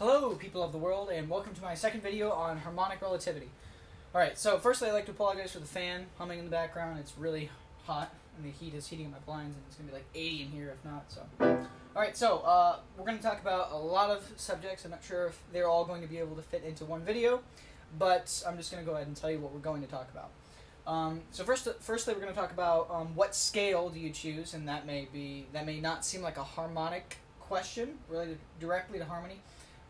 Hello, people of the world, and welcome to my second video on harmonic relativity. Alright, so firstly I'd like to apologize for the fan humming in the background. It's really hot, and the heat is heating up my blinds, and it's going to be like 80 in here if not, so. Alright, so we're going to talk about a lot of subjects. I'm not sure if they're all going to be able to fit into one video, but I'm just going to go ahead and tell you what we're going to talk about. So firstly we're going to talk about what scale do you choose, and that may not seem like a harmonic question related directly to harmony.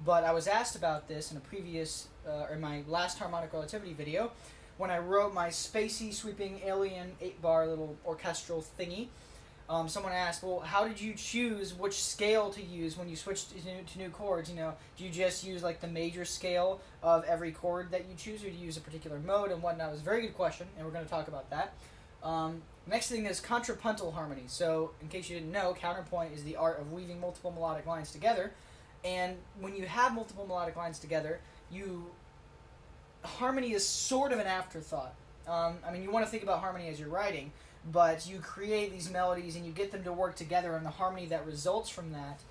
But I was asked about this in a previous, in my last harmonic relativity video, when I wrote my spacey, sweeping, alien, 8-bar little orchestral thingy. Someone asked, well, how did you choose which scale to use when you switched to new chords? You know, do you just use like the major scale of every chord that you choose, or do you use a particular mode and whatnot? It was a very good question, and we're going to talk about that. Next thing is contrapuntal harmony. So, in case you didn't know, counterpoint is the art of weaving multiple melodic lines together. And when you have multiple melodic lines together, harmony is sort of an afterthought. I mean, you want to think about harmony as you're writing, but you create these melodies and you get them to work together, and the harmony that results from that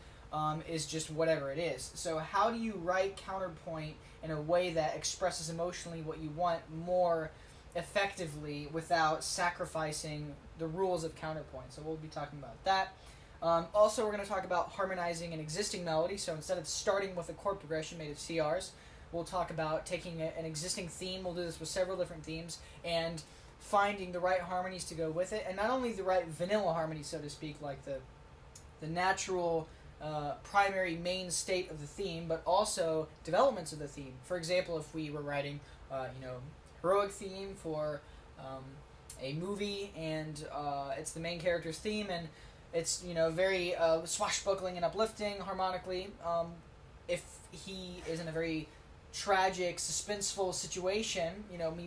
is just whatever it is. So how do you write counterpoint in a way that expresses emotionally what you want more effectively without sacrificing the rules of counterpoint? So we'll be talking about that. Also, we're going to talk about harmonizing an existing melody. So instead of starting with a chord progression made of CRs, we'll talk about taking an existing theme. We'll do this with several different themes and finding the right harmonies to go with it. And not only the right vanilla harmony, so to speak, like the natural primary main state of the theme, but also developments of the theme. For example, if we were writing, heroic theme for a movie, and it's the main character's theme, and it's, very swashbuckling and uplifting harmonically. If he is in a very tragic, suspenseful situation,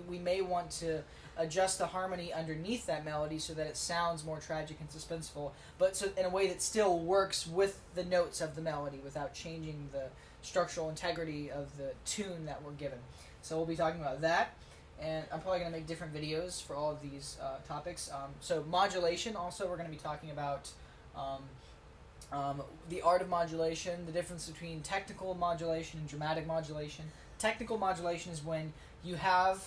we may want to adjust the harmony underneath that melody so that it sounds more tragic and suspenseful, but so in a way that still works with the notes of the melody without changing the structural integrity of the tune that we're given. So we'll be talking about that. And I'm probably going to make different videos for all of these topics. So modulation, also we're going to be talking about the art of modulation, the difference between technical modulation and dramatic modulation. Technical modulation is when you have,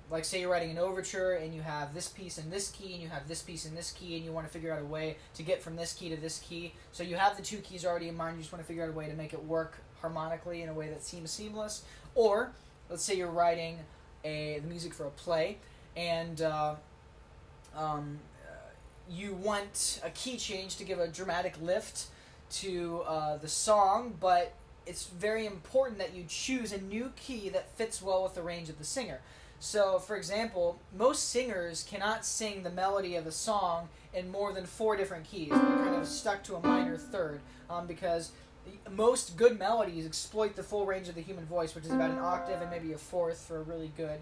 like say you're writing an overture and you have this piece in this key and you have this piece in this key, and you want to figure out a way to get from this key to this key. So you have the two keys already in mind, you just want to figure out a way to make it work harmonically in a way that seems seamless. Or let's say you're writing the music for a play, and you want a key change to give a dramatic lift to the song, but it's very important that you choose a new key that fits well with the range of the singer. So, for example, most singers cannot sing the melody of a song in more than 4 different keys. They're kind of stuck to a minor third, because most good melodies exploit the full range of the human voice, which is about an octave and maybe a fourth for a really good,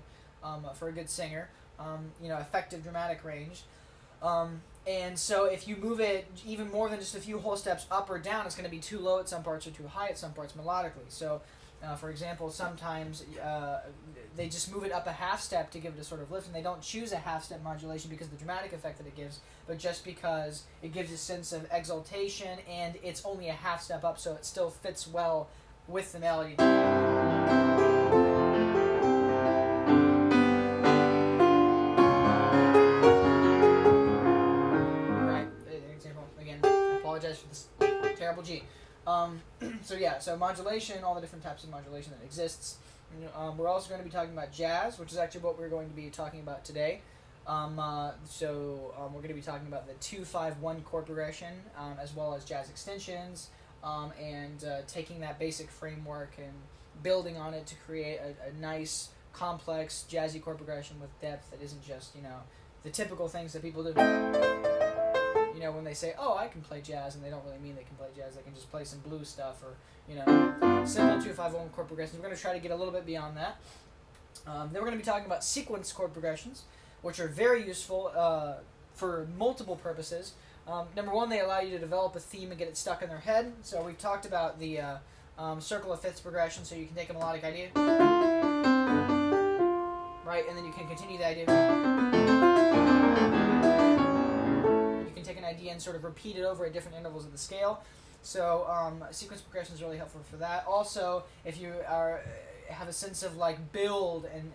for a good singer, effective dramatic range. And so if you move it even more than just a few whole steps up or down, it's going to be too low at some parts or too high at some parts melodically. So, for example, sometimes they just move it up a half step to give it a sort of lift, and they don't choose a half step modulation because of the dramatic effect that it gives, but just because it gives a sense of exaltation, and it's only a half step up, so it still fits well with the melody. Apologize for this terrible G. So modulation, all the different types of modulation that exists. We're also going to be talking about jazz, which is actually what we're going to be talking about today. We're going to be talking about the 2-5-1 chord progression, as well as jazz extensions, and taking that basic framework and building on it to create a nice, complex, jazzy chord progression with depth that isn't just, the typical things that people do. When they say, oh, I can play jazz, and they don't really mean they can play jazz. They can just play some blues stuff, or, simple 2-5-1 chord progressions. We're going to try to get a little bit beyond that. Then we're going to be talking about sequence chord progressions, which are very useful for multiple purposes. Number one, they allow you to develop a theme and get it stuck in their head. So we've talked about the circle of fifths progression, so you can take a melodic idea, right, and then you can continue the idea. Take an idea and sort of repeat it over at different intervals of the scale. So sequence progression is really helpful for that. Also, if you have a sense of like build, and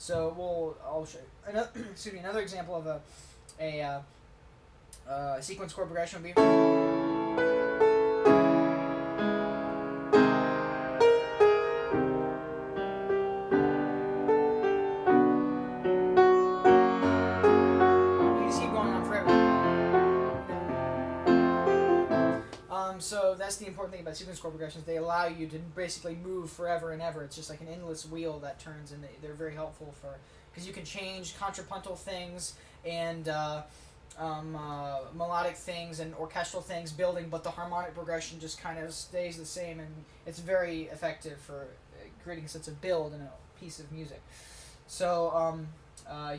I'll show you another, excuse me, another example of a sequence chord progression would be. So that's the important thing about sequence chord progressions. They allow you to basically move forever and ever. It's just like an endless wheel that turns, and they're very helpful because you can change contrapuntal things and melodic things and orchestral things building, but the harmonic progression just kind of stays the same, and it's very effective for creating a sense of build in a piece of music. So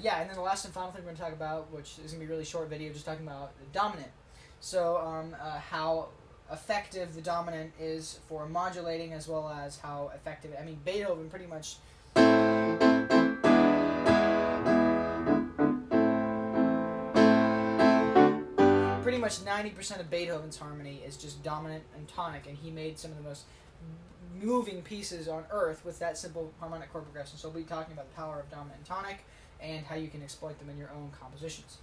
yeah, and then the last and final thing we're going to talk about, which is going to be a really short video, just talking about the dominant. So how effective the dominant is for modulating, as well as how effective, I mean, Beethoven pretty much pretty much 90% of Beethoven's harmony is just dominant and tonic, and he made some of the most moving pieces on earth with that simple harmonic chord progression. So we'll be talking about the power of dominant and tonic and how you can exploit them in your own compositions.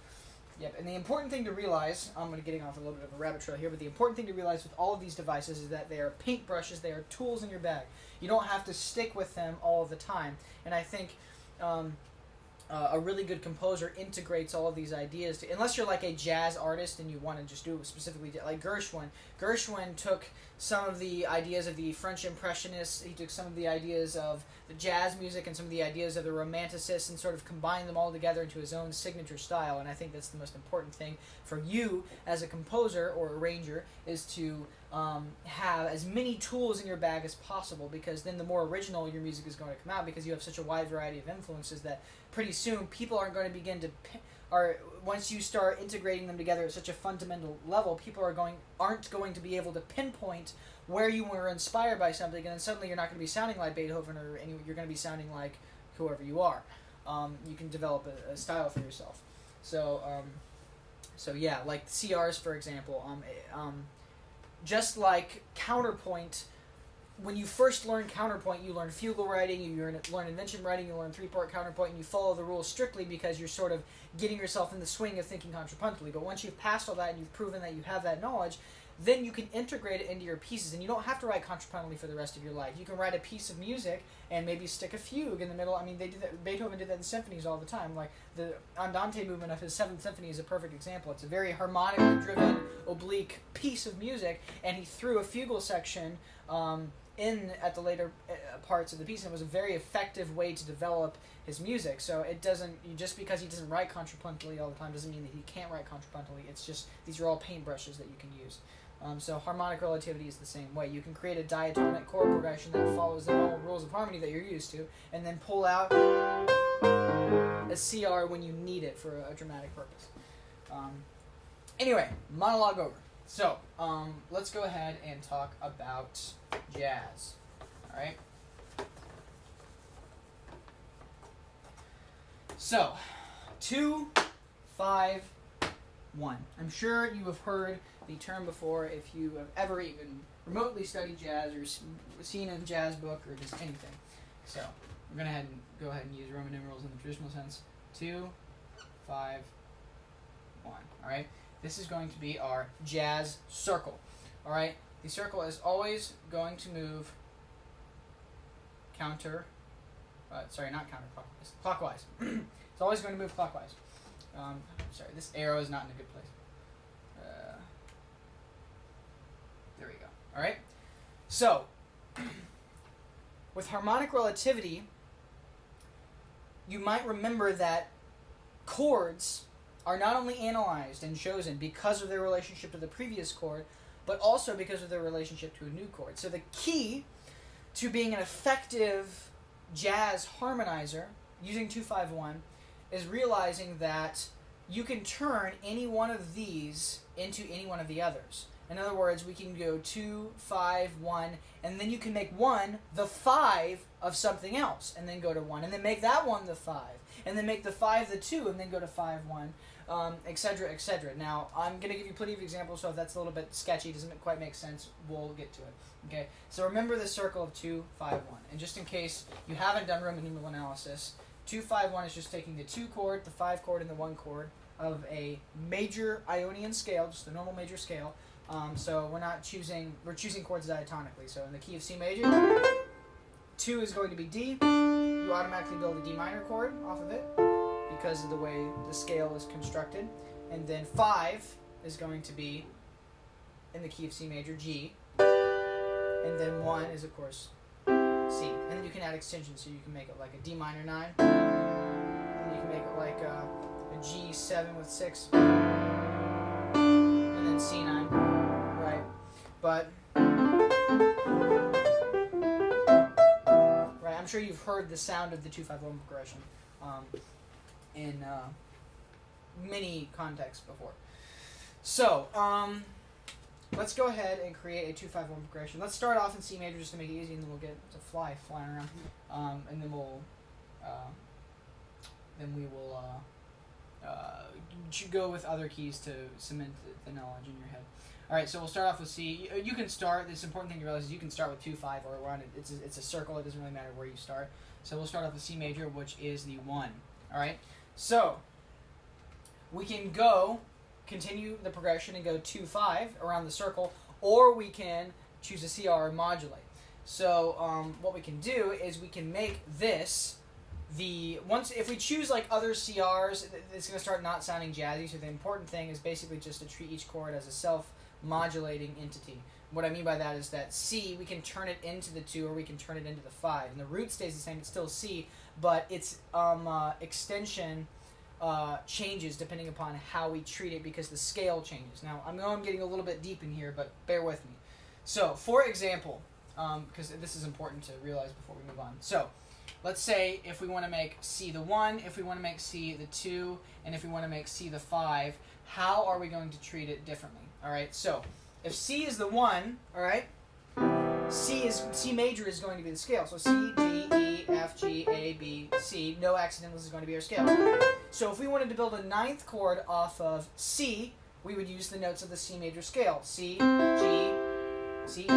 Yep, and the important thing to realize, I'm going to getting off a little bit of a rabbit trail here, but the important thing to realize with all of these devices is that they are paintbrushes, they are tools in your bag. You don't have to stick with them all of the time, and I think a really good composer integrates all of these ideas, unless you're like a jazz artist and you want to just do it specifically, like Gershwin. Gershwin took some of the ideas of the French Impressionists, he took some of the ideas of the jazz music and some of the ideas of the Romanticists and sort of combined them all together into his own signature style, and I think that's the most important thing for you as a composer or arranger, is to have as many tools in your bag as possible, because then the more original your music is going to come out, because you have such a wide variety of influences that pretty soon people aren't going to begin to, once you start integrating them together at such a fundamental level, people aren't going to be able to pinpoint where you were inspired by something, and then suddenly you're not going to be sounding like Beethoven you're going to be sounding like whoever you are. You can develop a style for yourself. So yeah, like CRs, for example. Just like counterpoint, when you first learn counterpoint, you learn fugal writing, you learn invention writing, you learn three-part counterpoint, and you follow the rules strictly because you're sort of getting yourself in the swing of thinking contrapuntally. But once you've passed all that and you've proven that you have that knowledge, then you can integrate it into your pieces, and you don't have to write contrapuntally for the rest of your life. You can write a piece of music and maybe stick a fugue in the middle. I mean, they did that. Beethoven did that in symphonies all the time. Like the Andante movement of his 7th Symphony is a perfect example. It's a very harmonically driven, oblique piece of music, and he threw a fugal section in at the later parts of the piece, and it was a very effective way to develop his music. So it doesn't, just because he doesn't write contrapuntally all the time doesn't mean that he can't write contrapuntally. It's just, these are all paintbrushes that you can use. So harmonic relativity is the same way. You can create a diatonic chord progression that follows the normal rules of harmony that you're used to, and then pull out a CR when you need it for a dramatic purpose. Anyway, monologue over. So, let's go ahead and talk about jazz. Alright? So, 2, 5, 1. I'm sure you have heard the term before if you have ever even remotely studied jazz or seen a jazz book or just anything. So, we're going to go ahead and use Roman numerals in the traditional sense. 2, 5, 1. Alright? This is going to be our jazz circle. Alright? The circle is always going to move clockwise. It's always going to move clockwise. Sorry, this arrow is not in a good place. There we go. Alright? So, with harmonic relativity, you might remember that chords are not only analyzed and chosen because of their relationship to the previous chord, but also because of their relationship to a new chord. So the key to being an effective jazz harmonizer using 2-5-1 is realizing that you can turn any one of these into any one of the others. In other words, we can go 2, 5, 1, and then you can make 1 the 5 of something else, and then go to 1, and then make that 1 the 5, and then make the 5 the 2, and then go to 5, 1. etc., etc. Now, I'm going to give you plenty of examples, so if that's a little bit sketchy, doesn't quite make sense, we'll get to it. Okay, so remember the circle of 2, 5, 1. And just in case you haven't done Roman numeral analysis, 2, 5, 1 is just taking the 2 chord, the 5 chord, and the 1 chord of a major Ionian scale, just the normal major scale. So we're choosing chords diatonically. So in the key of C major, 2 is going to be D. You automatically build a D minor chord off of it because of the way the scale is constructed. And then 5 is going to be in the key of C major, G. And then 1 is, of course, C. And then you can add extensions, so you can make it like a D minor 9. And you can make it like a G7 with 6. And then C9. Right? But right, I'm sure you've heard the sound of the 2-5-1 progression in many contexts before. So, let's go ahead and create a 2-5-1 progression. Let's start off in C major just to make it easy, and then we'll get a fly flying around, and then we will go with other keys to cement the knowledge in your head. All right, so we'll start off with C. You can start. This important thing to realize is you can start with 2, 5, or 1. It's a circle. It doesn't really matter where you start. So we'll start off with C major, which is the 1. All right. So we can continue the progression and go 2, 5 around the circle, or we can choose a CR and modulate. So what we can do is we can make this if we choose like other CRs, it's going to start not sounding jazzy. So the important thing is basically just to treat each chord as a self-modulating entity. What I mean by that is that C, we can turn it into the 2 or we can turn it into the 5. And the root stays the same, it's still C, but its extension changes depending upon how we treat it because the scale changes. Now, I know I'm getting a little bit deep in here, but bear with me. So, for example, because this is important to realize before we move on. So, let's say if we want to make C the 1, if we want to make C the 2, and if we want to make C the 5, how are we going to treat it differently? All right, so if C is the 1, all right, C major is going to be the scale. So C, D, E, F, G, A, B, C. No accidentals is going to be our scale. So if we wanted to build a 9th chord off of C, we would use the notes of the C major scale. C, G, C, E, G.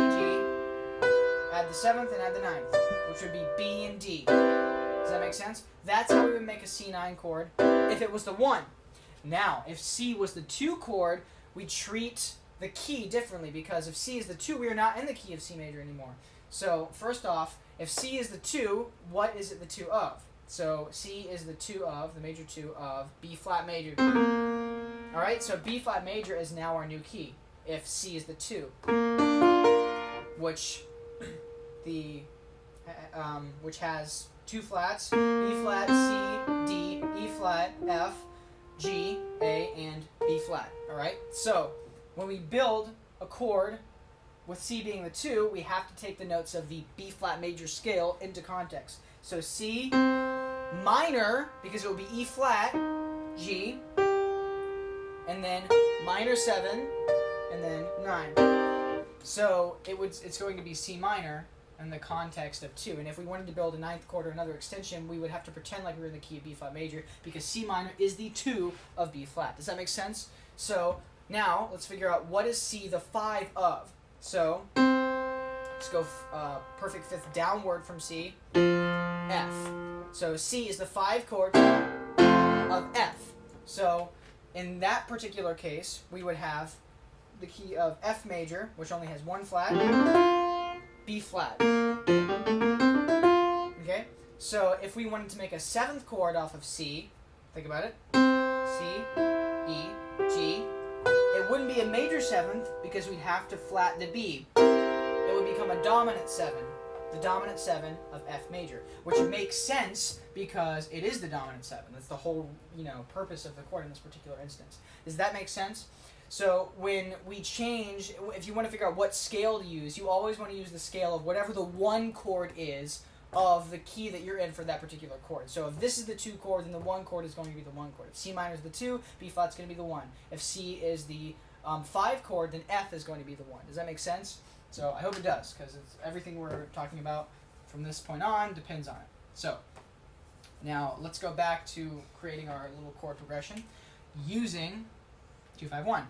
Add the 7th and add the 9th, which would be B and D. Does that make sense? That's how we would make a C9 chord if it was the 1. Now, if C was the 2 chord, we treat the key differently because if C is the 2, we are not in the key of C major anymore. So, first off, if C is the 2, what is it the 2 of? So, C is the 2 of, the major 2 of B flat major. Alright, so B flat major is now our new key if C is the 2, which has 2 flats, E flat, C, D, E flat, F, G, A, and B flat. Alright? So, when we build a chord with C being the 2, we have to take the notes of the B flat major scale into context. So C minor, because it will be E flat, G, and then minor 7, and then 9. So it's going to be C minor in the context of 2. And if we wanted to build a 9th chord or another extension, we would have to pretend like we were in the key of B flat major because C minor is the 2 of B flat. Does that make sense? So now let's figure out what is C the 5 of. So let's go perfect fifth downward from C, F. So C is the 5 chord of F. So in that particular case, we would have the key of F major, which only has 1 flat, B flat. Okay? So if we wanted to make a 7th chord off of C, think about it. C, E, G. It wouldn't be a major 7th because we'd have to flat the B. It would become a dominant 7. The dominant 7 of F major, which makes sense because it is the dominant 7. That's the whole, purpose of the chord in this particular instance. Does that make sense? So when we change, if you want to figure out what scale to use, you always want to use the scale of whatever the 1 chord is of the key that you're in for that particular chord. So if this is the 2 chord, then the 1 chord is going to be the 1 chord. If C minor is the 2, B flat's going to be the 1. If C is the 5 chord, then F is going to be the 1. Does that make sense? So I hope it does, because everything we're talking about from this point on depends on it. So now let's go back to creating our little chord progression. using 2-5-1.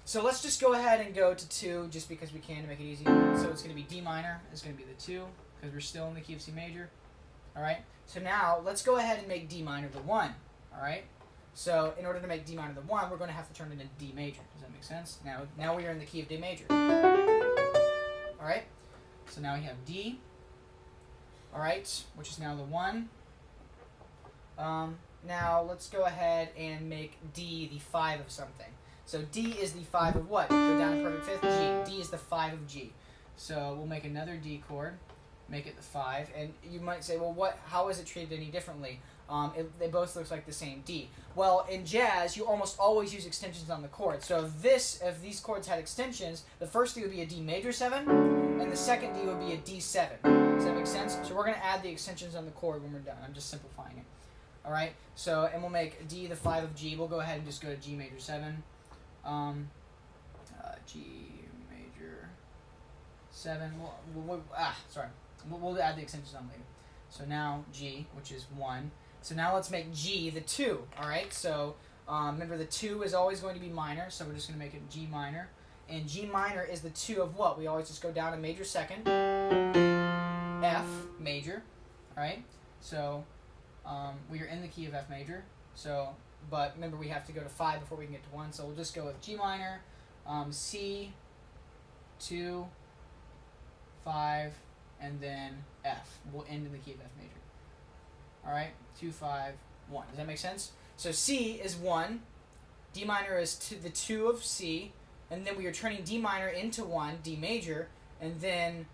So let's just go ahead and go to 2 just because we can to make it easy. So it's going to be D minor is going to be the 2 because we're still in the key of C major. Alright, so now let's go ahead and make D minor the 1. Alright, so in order to make D minor the 1, we're going to have to turn it into D major. Does that make sense? Now we are in the key of D major. Alright, so now we have D. Alright, which is now the 1. Now let's go ahead and make D the 5 of something. So D is the 5 of what? Go down to perfect fifth, G. D is the 5 of G. So we'll make another D chord, make it the 5, and you might say, well, how is it treated any differently? They both look like the same D. Well, in jazz, you almost always use extensions on the chord. So if these chords had extensions, the first D would be a D major 7, and the second D would be a D7. Does that make sense? So we're going to add the extensions on the chord when we're done. I'm just simplifying it. Alright, and we'll make D the 5 of G. We'll go ahead and just go to G major 7. G major 7. We'll add the extensions on later. So now G, which is 1. So now let's make G the 2. Alright, so remember the 2 is always going to be minor, so we're just going to make it G minor. And G minor is the 2 of what? We always just go down to major 2nd, F major. Alright, so we are in the key of F major. But remember we have to go to 5 before we can get to 1, so we'll just go with G minor, C, 2, 5, and then F. We'll end in the key of F major. Alright, 2, 5, 1. Does that make sense? So C is 1, D minor is the 2 of C, and then we are turning D minor into 1, D major, and then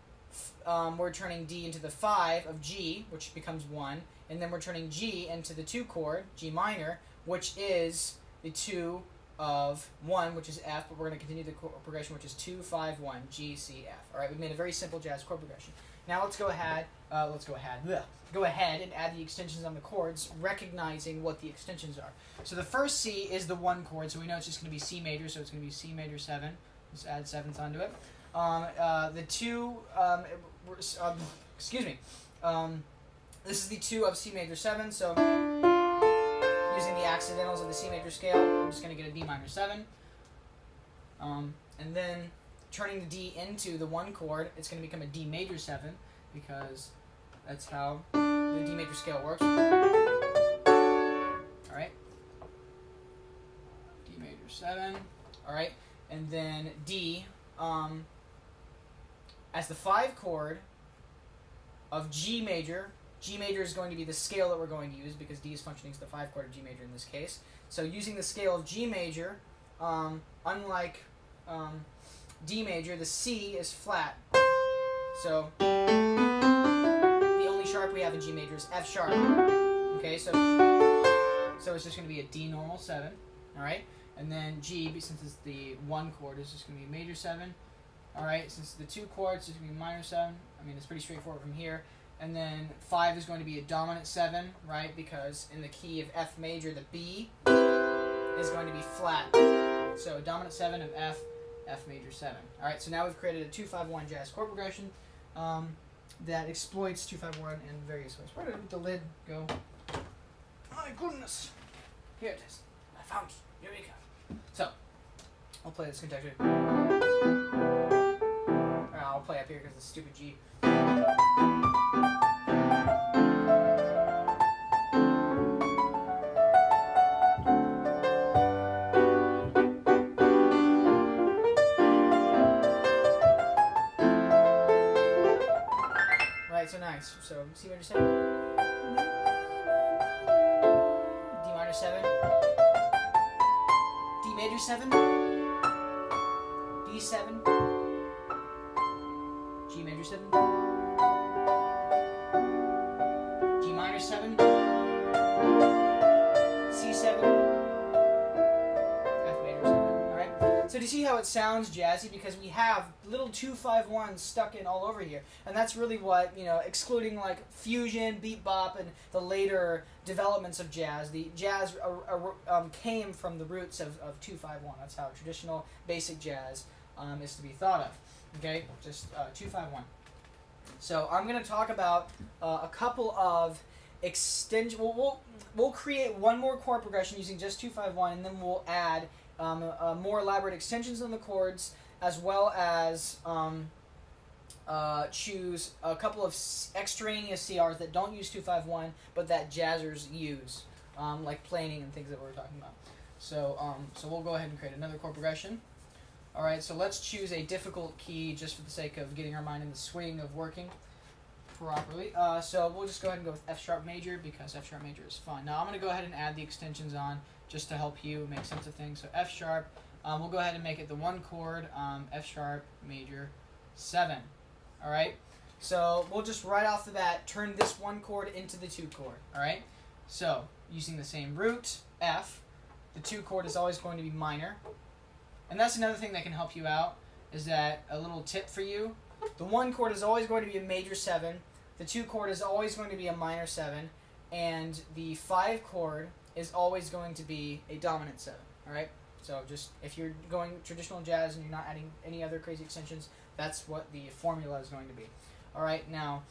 we're turning D into the 5 of G, which becomes 1, and then we're turning G into the 2 chord, G minor, which is the 2 of 1, which is F, but we're going to continue the chord progression, which is 2, 5, 1, G, C, F. Alright, we've made a very simple jazz chord progression. Now let's go ahead and add the extensions on the chords, recognizing what the extensions are. So the first C is the 1 chord, so we know it's just going to be C major, so it's going to be C major 7. Let's add 7s onto it. The 2, this is the 2 of C major 7, so using the accidentals of the C major scale, I'm just going to get a D minor 7. And then turning the D into the 1 chord, it's going to become a D major 7, because that's how the D major scale works. Alright. D major 7. Alright. And then D, as the 5 chord of G major. G major is going to be the scale that we're going to use because D is functioning as the 5 chord of G major in this case. So using the scale of G major, unlike D major, the C is flat. So the only sharp we have in G major is F sharp. Okay, so it's just going to be a D normal 7. All right, and then G, since it's the 1 chord, is just going to be a major 7. All right, since the 2 chords, it's going to be minor 7. I mean, it's pretty straightforward from here. And then 5 is going to be a dominant 7, right? Because in the key of F major, the B is going to be flat. So dominant 7 of F, F major 7. All right, so now we've created a 2-5-1 jazz chord progression that exploits 2-5-1 in various ways. Where did the lid go? My goodness! Here it is. I found it. Eureka! So, I'll play this contextually. I'll play up here because it's a stupid G. Right, so nice. So C major 7, D minor 7, D major 7, D7, G major 7, G minor 7, C7, F major 7. Alright? So do you see how it sounds jazzy? Because we have little 2-5-1s stuck in all over here. And that's really what, excluding like fusion, beat bop, and the later developments of jazz, the jazz came from the roots of 2-5-1. That's how traditional basic jazz is to be thought of. Okay, just 2-5-1. So I'm going to talk about a couple of we'll create one more chord progression using just 2-5-1, and then we'll add more elaborate extensions on the chords, as well as choose a couple of extraneous CRs that don't use 2-5-1, but that jazzers use, like planing and things that we were talking about. So we'll go ahead and create another chord progression. All right, so let's choose a difficult key just for the sake of getting our mind in the swing of working properly. So we'll just go ahead and go with F sharp major because F sharp major is fun. Now I'm going to go ahead and add the extensions on just to help you make sense of things. So F sharp, we'll go ahead and make it the one chord, F sharp major 7. All right, so we'll just right off the bat turn this one chord into the 2 chord. All right, so using the same root, F, the 2 chord is always going to be minor. And that's another thing that can help you out, is that a little tip for you. The 1 chord is always going to be a major 7, the 2 chord is always going to be a minor 7, and the 5 chord is always going to be a dominant 7, alright? So just, if you're going traditional jazz and you're not adding any other crazy extensions, that's what the formula is going to be. Alright, now,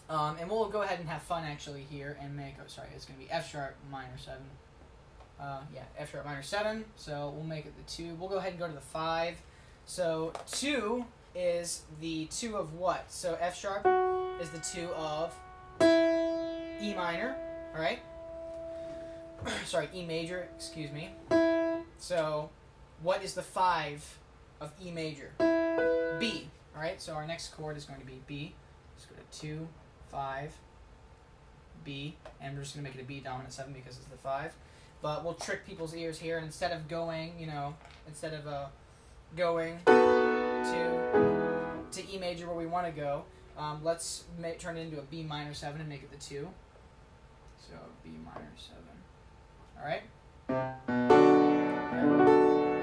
and we'll go ahead and have fun actually here and make, it's going to be F sharp minor 7. F sharp minor 7, so we'll make it the 2. We'll go ahead and go to the 5. So 2 is the 2 of what? So F sharp is the 2 of E minor, alright? Sorry, E major, excuse me. So what is the 5 of E major? B, alright? So our next chord is going to be B. Let's go to 2, 5, B, and we're just going to make it a B dominant 7 because it's the 5. But we'll trick people's ears here, and instead of going, going to E major where we want to go, let's turn it into a B minor 7 and make it the 2. So B minor 7. All right.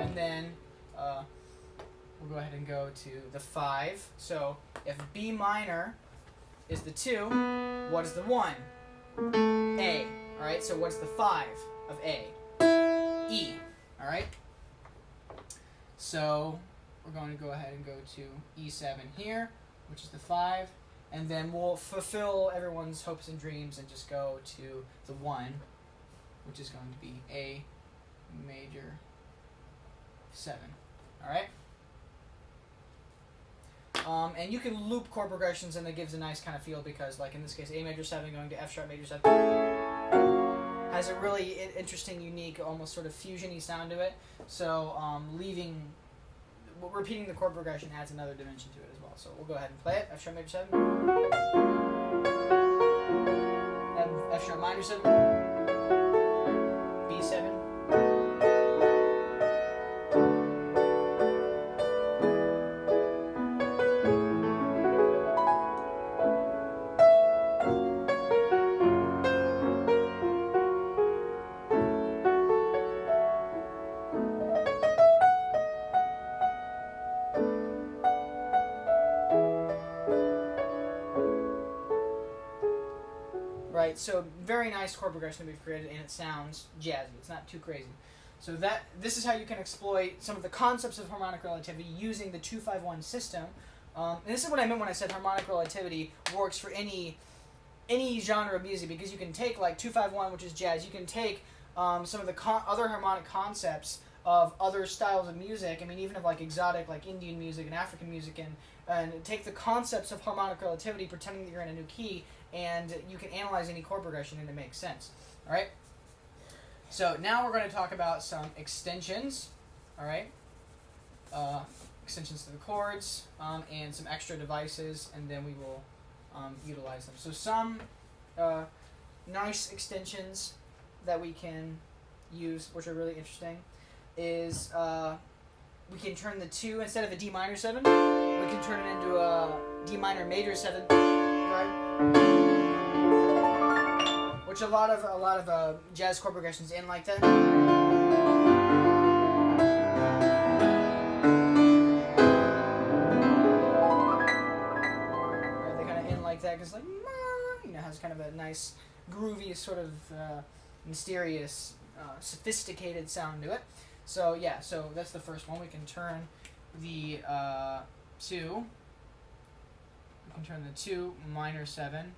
And then we'll go ahead and go to the 5. So if B minor is the 2, what is the 1? A. All right. So what's the 5 of A? E. All right. So we're going to go ahead and go to E7 here, which is the 5, and then we'll fulfill everyone's hopes and dreams and just go to the 1, which is going to be A major 7. All right. And you can loop chord progressions, and that gives a nice kind of feel because, like in this case, A major 7 going to F sharp major 7 has a really interesting, unique, almost sort of fusion-y sound to it. So repeating the chord progression adds another dimension to it as well. So we'll go ahead and play it. F sharp major 7. F sharp minor 7. B7. Right, so very nice chord progression that we've created, and it sounds jazzy. It's not too crazy. So this is how you can exploit some of the concepts of harmonic relativity using the 2-5-1 system. And this is what I meant when I said harmonic relativity works for any genre of music, because you can take like 2-5-1, which is jazz. You can take some of the other harmonic concepts of other styles of music. I mean, even of like exotic, like Indian music and African music, and take the concepts of harmonic relativity, pretending that you're in a new key, and you can analyze any chord progression and it makes sense. All right. So now we're going to talk about some extensions. All right. Extensions to the chords and some extra devices, and then we will utilize them. So some nice extensions that we can use, which are really interesting, is we can turn the 2, instead of a D minor 7, we can turn it into a D minor major 7, right? Which a lot of jazz chord progressions end like that. Right, they kind of end like that because, like, has kind of a nice, groovy, sort of mysterious, sophisticated sound to it. So yeah, so that's the first one. We can turn the 2. We can turn the 2 minor 7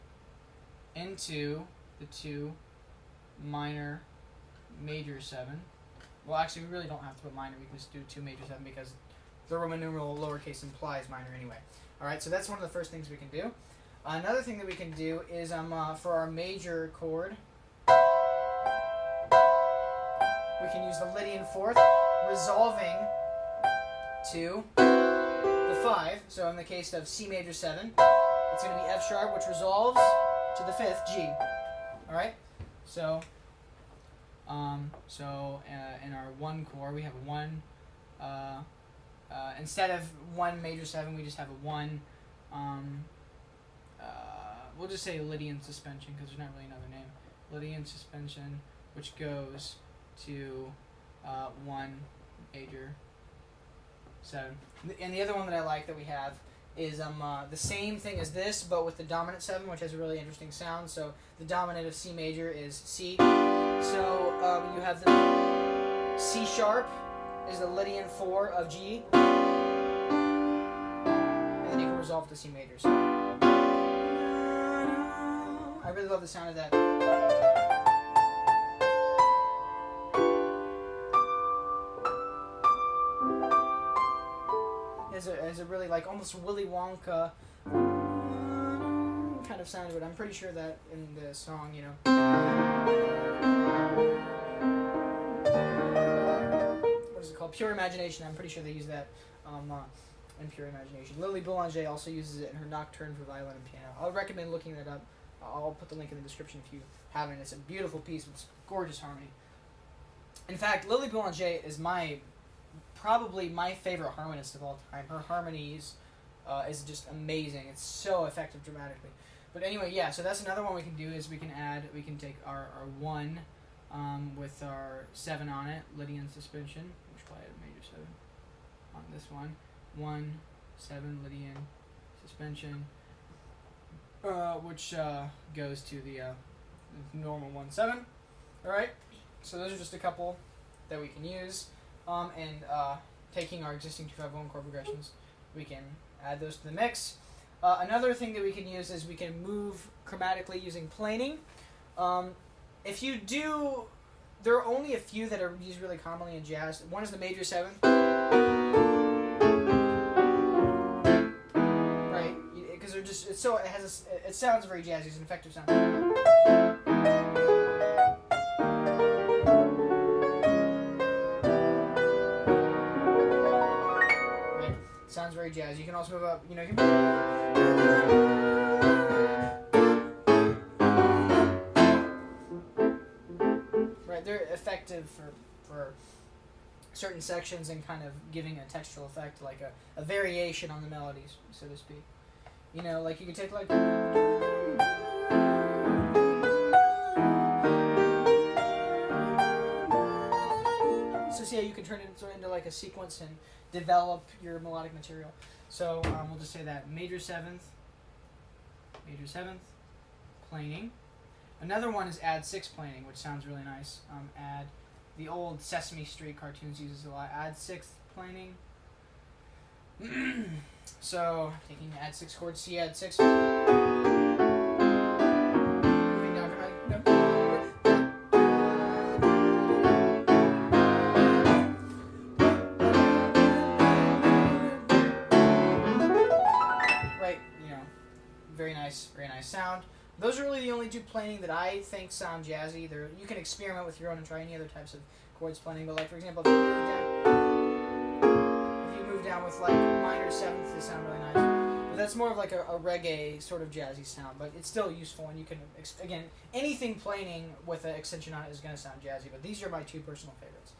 into the 2 minor major 7. Well, actually, we really don't have to put minor. We can just do 2 major 7 because the Roman numeral lowercase implies minor anyway. All right, so that's one of the first things we can do. Another thing that we can do is for our major chord, we can use the Lydian fourth, resolving to the 5. So in the case of C major 7, it's going to be F sharp, which resolves to the 5th, G. All right, so in our 1 chord, we have a 1. Instead of 1 major 7, we just have a 1. We'll just say Lydian suspension because there's not really another name. Lydian suspension, which goes to 1 major 7. And the other one that I like that we have is the same thing as this, but with the dominant 7, which has a really interesting sound. So the dominant of C major is C. So you have the C sharp is the Lydian 4 of G, and then you can resolve to C major. So I really love the sound of that. As a really like almost Willy Wonka kind of sound to it. I'm pretty sure that in the song, you know. What is it called? Pure Imagination. I'm pretty sure they use that in Pure Imagination. Lily Boulanger also uses it in her Nocturne for violin and piano. I would recommend looking that up. I'll put the link in the description if you haven't. It's a beautiful piece with gorgeous harmony. In fact, Lily Boulanger is probably my favorite harmonist of all time. Her harmonies is just amazing. It's so effective dramatically. But anyway, yeah, so that's another one we can do is we can take our 1 with our 7 on it, Lydian suspension, which probably a major 7 on this one. 1, 7, Lydian suspension, which goes to the normal 1, 7. Alright, so those are just a couple that we can use. And taking our existing 2-5-1 chord progressions, we can add those to the mix. Another thing that we can use is we can move chromatically using planing. If you do, there are only a few that are used really commonly in jazz. One is the major 7th. Right, because they're just it sounds very jazzy. It's an effective sound. Sounds very jazzy. You can also move up, you know. Right, they're effective for certain sections and kind of giving a textural effect, like a variation on the melodies, so to speak. You know, like you could take like. So yeah, you can turn it into like a sequence and develop your melodic material. So we'll just say that major 7th, planing. Another one is add 6 planing, which sounds really nice. Add the old Sesame Street cartoons uses a lot. Add 6th planing. So taking add 6 chords, C add 6. Moving down to very nice sound. Those are really the only 2 planing that I think sound jazzy. You can experiment with your own and try any other types of chords planing, but like for example, if you move down with like minor 7th, they sound really nice. But that's more of like a reggae sort of jazzy sound, but it's still useful, and you can again, anything planing with an extension on it is going to sound jazzy. But these are my 2 personal favorites.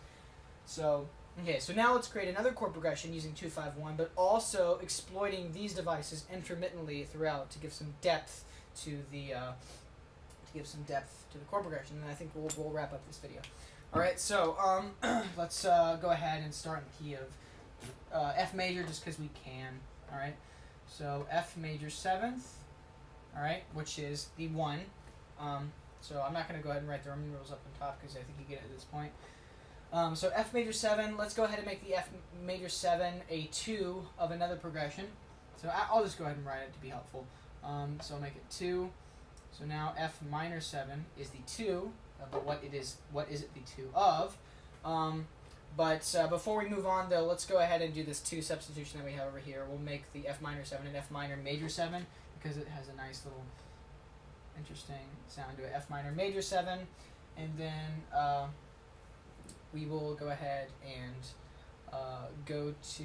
So okay, so now let's create another chord progression using 2-5-1, but also exploiting these devices intermittently throughout to give some depth to the chord progression. And I think we'll wrap up this video. All right, so let's go ahead and start in the key of F major, just because we can. All right, so F major 7th. All right, which is the 1. So I'm not going to go ahead and write the Roman numerals up on top because I think you get it at this point. So F major 7, let's go ahead and make the F major 7 a 2 of another progression. So I'll just go ahead and write it to be helpful. So I'll make it 2, So now F minor 7 is the 2, but what is it the 2 of? Before we move on, though, let's go ahead and do this 2 substitution that we have over here. We'll make the F minor 7 an F minor major 7 because it has a nice little interesting sound to it. F minor major 7, and then we will go ahead and go to,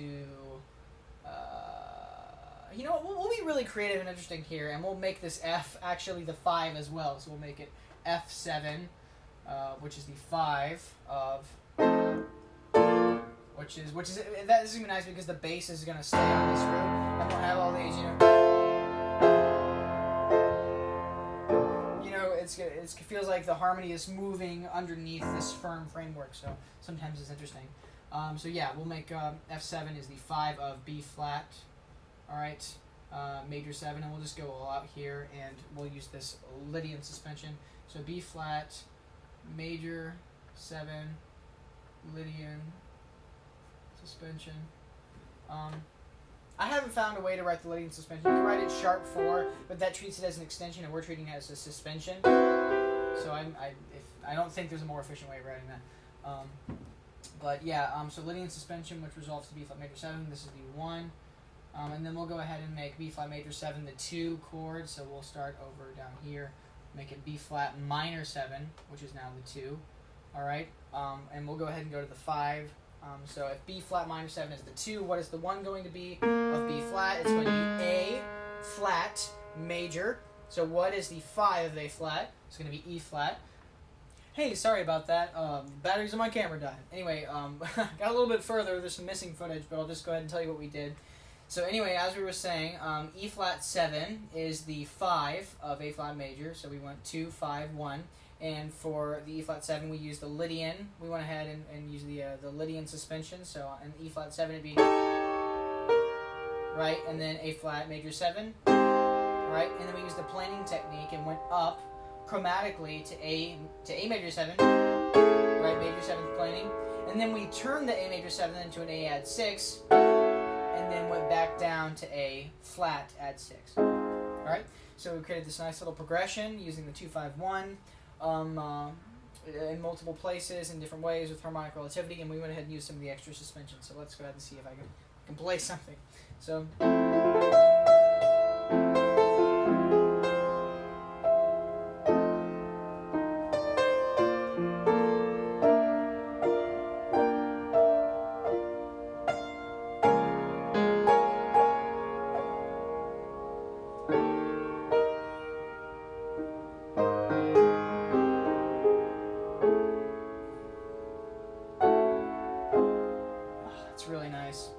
you know what, we'll be really creative and interesting here, and we'll make this F actually the 5 as well. So we'll make it F7, which is the 5 of, which is that is gonna be nice because the bass is gonna stay on this root, and we'll have all these, it feels like the harmony is moving underneath this firm framework. So sometimes it's interesting. So yeah, we'll make F7 is the 5 of B flat, all right, major 7, and we'll just go all out here, and we'll use this Lydian suspension. So B flat, major 7, Lydian suspension. I haven't found a way to write the Lydian suspension. You can write it sharp 4, but that treats it as an extension, and we're treating it as a suspension. So I don't think there's a more efficient way of writing that. But yeah, so Lydian suspension, which resolves to B flat major 7. This is the 1. And then we'll go ahead and make B flat major 7 the 2 chord. So we'll start over down here, make it B flat minor 7, which is now the 2. All right. And we'll go ahead and go to the 5. So if B flat minor 7 is the 2, what is the 1 going to be of B flat? It's going to be A flat major. So what is the 5 of A flat? It's going to be E flat. Hey, sorry about that. Batteries on my camera died. Anyway, got a little bit further. There's some missing footage, but I'll just go ahead and tell you what we did. So anyway, as we were saying, E flat 7 is the 5 of A flat major. So we went 2, 5, 1. And for the E flat 7, we used the Lydian. We went ahead and used the Lydian suspension. So in E flat 7, it'd be right, and then A flat major 7, right, and then we used the planing technique and went up chromatically to A major 7, right, major 7th planing, and then we turned the A major 7 into an A add 6, and then went back down to A flat add 6. All right, so we created this nice little progression using the 2-5-1. In multiple places in different ways with harmonic relativity, and we went ahead and used some of the extra suspension. So let's go ahead and see if I can play something. So really nice.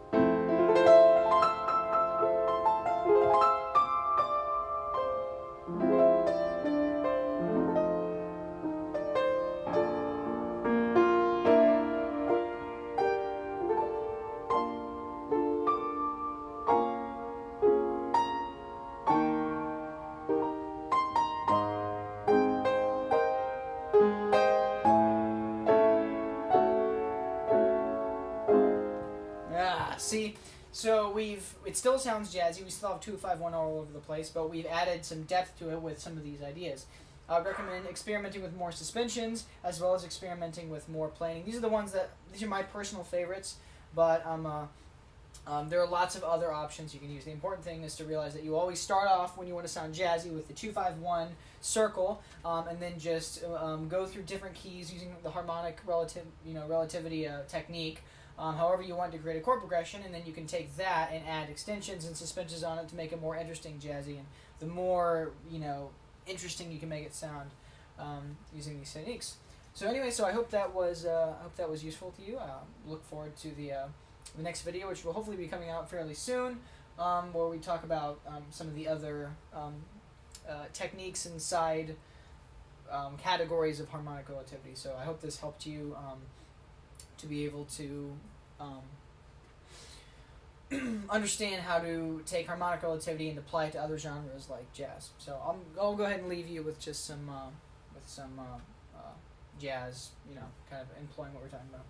See, so it still sounds jazzy. We still have 2-5-1 all over the place, but we've added some depth to it with some of these ideas. I would recommend experimenting with more suspensions as well as experimenting with more planing. These are my personal favorites, but there are lots of other options you can use. The important thing is to realize that you always start off when you want to sound jazzy with the 2-5-1 circle, and then just go through different keys using the harmonic relativity technique. However you want to create a chord progression, and then you can take that and add extensions and suspensions on it to make it more interesting jazzy, and the more interesting you can make it sound using these techniques. So anyway, I hope that was useful to you. Look forward to the next video, which will hopefully be coming out fairly soon, where we talk about some of the other techniques inside categories of harmonic relativity. So I hope this helped you to be able to understand how to take harmonic relativity and apply it to other genres like jazz. So I'll go ahead and leave you with just some jazz, kind of employing what we're talking about.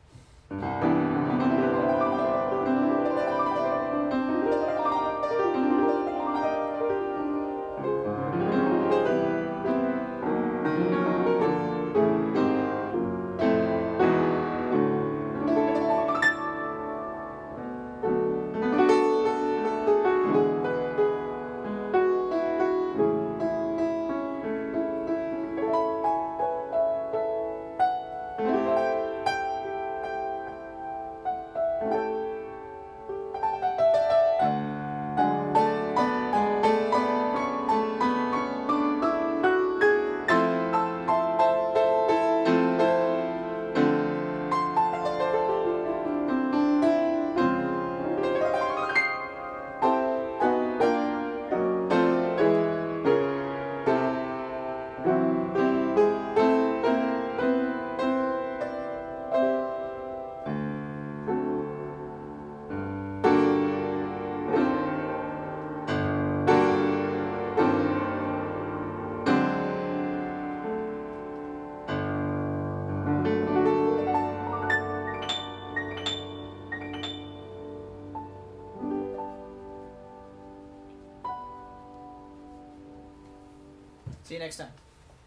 See you next time.